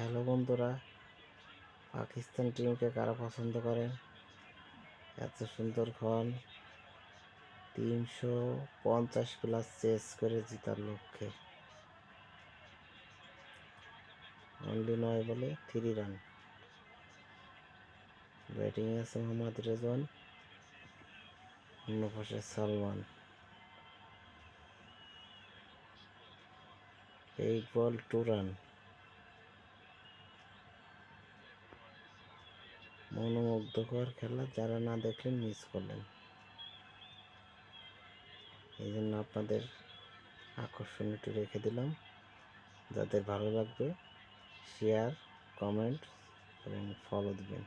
Hello বন্ধুরা, পাকিস্তান টিমকে কারা পছন্দ করেন? এত সুন্দর খন 350+ চেস করে জিতার লক্ষ্যে অনলি 9 বলে 3 রান। ব্যাটিং আছে মোহাম্মদ রেজওয়ান, অন্য পাশে সালমান। 8 বল 2 রান। মনোমুগ্ধকর খেলা, যারা না দেখলেন মিস করলেন। এই জন্য আপনাদের আকর্ষণ একটু রেখে দিলাম। যাদের ভালো লাগবে শেয়ার, কমেন্ট এবং ফলো দিবেন।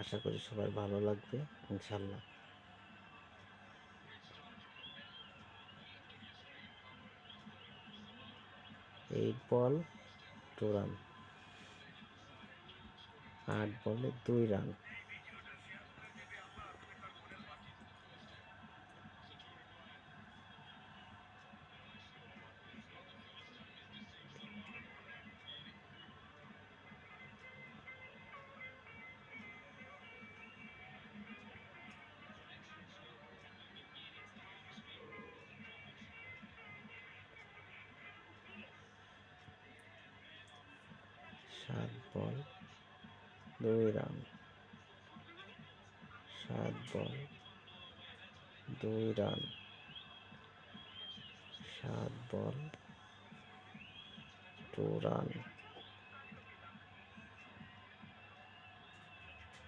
আশা করি সবার ভালো লাগবে ইনশাল্লাহ। 8 বল 2 রান, 8 বলে 2 রান। সাত বল 2 রান, 7 বল 2 রান, 7 বল 2 রান।